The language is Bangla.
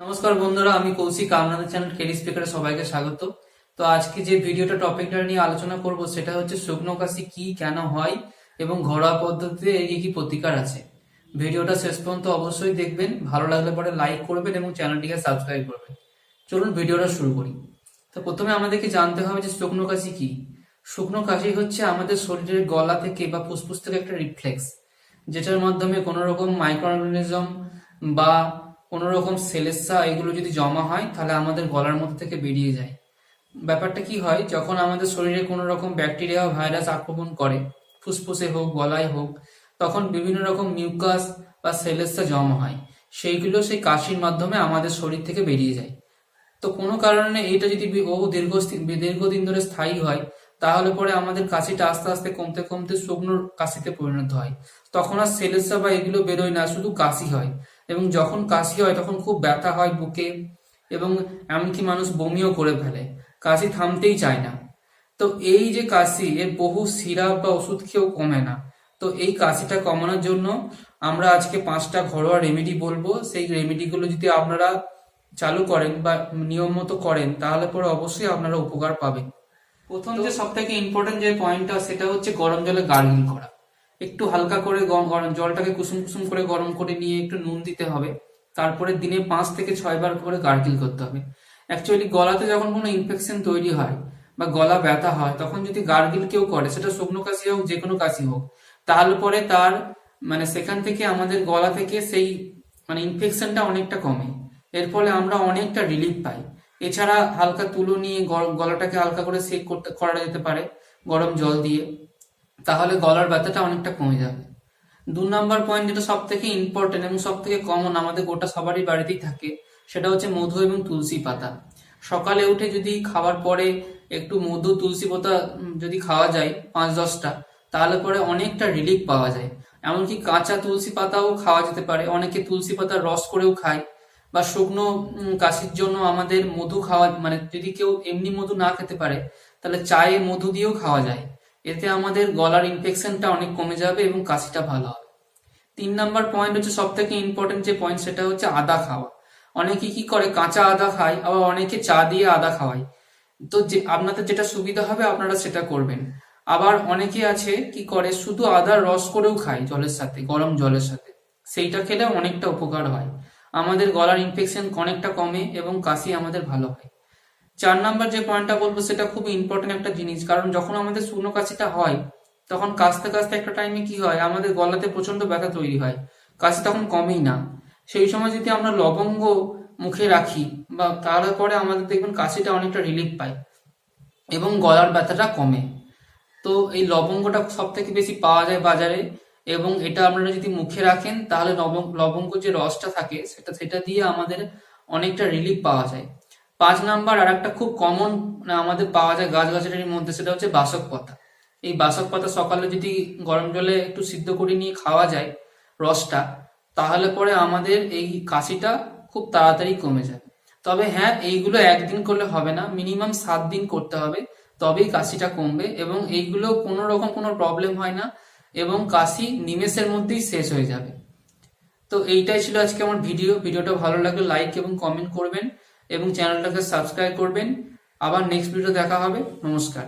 নমস্কার বন্ধুরা, আমি কৌশিক। আপনাদের চ্যানেল কেডি স্পিকারে সবাইকে স্বাগত। তো আজকে যে টপিকটা নিয়ে আলোচনা করব সেটা হচ্ছে শুকনো কাশি কি, কেন হয় এবং ঘরোয়া পদ্ধতিতে এর কি প্রতিকার আছে। ভিডিওটা শেষ পর্যন্ত অবশ্যই দেখবেন। ভালো লাগলে পরে লাইক করবেন এবং চ্যানেলটিকে সাবস্ক্রাইব করবেন। চলুন ভিডিওটা শুরু করি। তো প্রথমে আমাদেরকে জানতে হবে যে শুকনো কাশি কি। শুকনো কাশি হচ্ছে আমাদের শরীরের গলা থেকে বা ফুসফুস থেকে একটা রিফ্লেক্স, যেটার মাধ্যমে কোনো রকম মাইক্রো অর্গানিজম বা কোনো রকম সেলেসা এগুলো যদি জমা হয় তাহলে আমাদের গলার মধ্যে থেকে বেরিয়ে যায়। ব্যাপারটা কি হয়, যখন আমাদের শরীরে কোনো রকম ব্যাকটেরিয়া বা ভাইরাস আক্রমণ করে, ফুসফুসে হোক গলায় হোক, তখন বিভিন্ন রকম মিউকাস বা সেলেসা জমা হয়। সেইগুলো সেই কাশির মাধ্যমে আমাদের শরীর থেকে বেরিয়ে যায়। তো কোনো কারণে এটা যদি দীর্ঘদিন ধরে স্থায়ী হয়, তাহলে পরে আমাদের কাশিটা আস্তে আস্তে কমতে কমতে শুকনো কাশিতে পরিণত হয়। তখন আর সেলেসা বা এগুলো বেরোয় না, শুধু কাশি হয়। এবং যখন কাশি হয় তখন খুব ব্যথা হয় বুকে, এবং এমনকি মানুষ বমিও করে ফেলে, কাশি থামতেই চায় না। তো এই যে কাশি, এর বহু সিরাপ বা ওষুধ খেয়েও কমে না। তো এই কাশিটা কমানোর জন্য আমরা আজকে 5টা ঘরোয়া রেমেডি বলবো। সেই রেমেডিগুলো যদি আপনারা চালু করেন বা নিয়ম মতো করেন, তাহলে পরে অবশ্যই আপনারা উপকার পাবেন। প্রথম যে সব থেকে ইম্পর্টেন্ট যে পয়েন্টটা, সেটা হচ্ছে গরম জলে গার্গিল করা। একটু হালকা করে গরম জলটাকে কুসুম কুসুম করে গরম করে নিয়ে একটু নুন দিতে হবে। তারপরে দিনে 5 থেকে 6 বার করে গার্গিল করতে হবে। অ্যাকচুয়ালি গলাতে যখন কোনো ইনফেকশন তৈরি হয় বা গলা ব্যথা হয়, তখন যদি গার্গিল কেউ করে, সেটা শুকনো কাশি হোক যে কোনো কাশি হোক, তাহলে পরে তার সেখান থেকে আমাদের গলা থেকে সেই ইনফেকশনটা অনেকটা কমে। এর ফলে আমরা অনেকটা রিলিফ পাই। এছাড়া হালকা তুলো নিয়ে গলাটাকে হালকা করে সেক করা যেতে পারে গরম জল দিয়ে, তাহলে গলার ব্যথাটা অনেকটা কমে যাবে। 2 নম্বর পয়েন্ট, যেটা সব থেকে ইম্পর্টেন্ট এবং সব থেকে কমন, আমাদের গোটা সবারই বাড়িতেই থাকে, সেটা হচ্ছে মধু এবং তুলসী পাতা। সকালে উঠে যদি খাওয়ার পরে একটু মধু তুলসী পাতা যদি খাওয়া যায় 5-10টা, তাহলে পরে অনেকটা রিলিফ পাওয়া যায়। এমনকি কাঁচা তুলসী পাতাও খাওয়া যেতে পারে, অনেকে তুলসী পাতার রস করেও খায়। বা শুকনো কাশির জন্য আমাদের মধু খাওয়া, যদি কেউ এমনি মধু না খেতে পারে, তাহলে চায়ে মধু দিয়েও খাওয়া যায়। এতে আমাদের গলার ইনফেকশনটা অনেক কমে যাবে এবং কাশিটা ভালো হবে। 3 নম্বর পয়েন্ট হচ্ছে সব থেকে ইম্পর্টেন্ট যে পয়েন্ট, সেটা হচ্ছে আদা খাওয়া। অনেকে কি করে, কাঁচা আদা খায়, আবার অনেকে চা দিয়ে আদা খাওয়ায়। তো যে আপনাদের যেটা সুবিধা হবে আপনারা সেটা করবেন। আবার অনেকে আছে কি করে, শুধু আদার রস করেও খায় জলের সাথে, গরম জলের সাথে। সেইটা খেলে অনেকটা উপকার হয়, আমাদের গলার ইনফেকশন অনেকটা কমে এবং কাশি আমাদের ভালো হয়। 4 নম্বর যে পয়েন্টটা বলবো, সেটা খুব ইম্পর্টেন্ট একটা জিনিস। কারণ যখন আমাদের শুকনো কাশিটা হয়, তখন কাশতে কাশতে একটা টাইমে কি হয়, আমাদের গলাতে প্রচন্ড ব্যথা তৈরি হয়, কাশি তখন কমেই না। সেই সময় যদি আমরা লবঙ্গ মুখে রাখি বা তাহলে পরে আমাদের দেখবেন কাশিটা অনেকটা রিলিফ পায় এবং গলার ব্যথাটা কমে। তো এই লবঙ্গটা সব থেকে বেশি পাওয়া যায় বাজারে, এবং এটা আপনারা যদি মুখে রাখেন তাহলে লবঙ্গ যে রসটা থাকে সেটা সেটা দিয়ে আমাদের অনেকটা রিলিফ পাওয়া যায়। 5 নম্বর আর একটা খুব কমন আমাদের পাওয়া যায় গাছগাছালির মধ্যে, সেটা হচ্ছে বাসক পাতা। এই বাসক পাতা সকালে যদি গরম জলে একটু সিদ্ধ করে নিয়ে খাওয়া যায় রসটা, তাহলে পরে আমাদের এই কাশিটা খুব তাড়াতাড়ি কমে যায়। তবে হ্যাঁ, এইগুলো একদিন করলে হবে না, মিনিমাম 7 দিন করতে হবে, তবেই কাশিটা কমবে। এবং এইগুলো কোনো রকম কোনো প্রবলেম হয় না, এবং কাশি নিমেষের মধ্যেই শেষ হয়ে যাবে। তো এইটাই ছিল আজকে আমার ভিডিওটা ভালো লাগলে লাইক এবং কমেন্ট করবেন এবং চ্যানেলটাকে সাবস্ক্রাইব করবেন। আবার নেক্সট ভিডিও দেখা হবে। নমস্কার।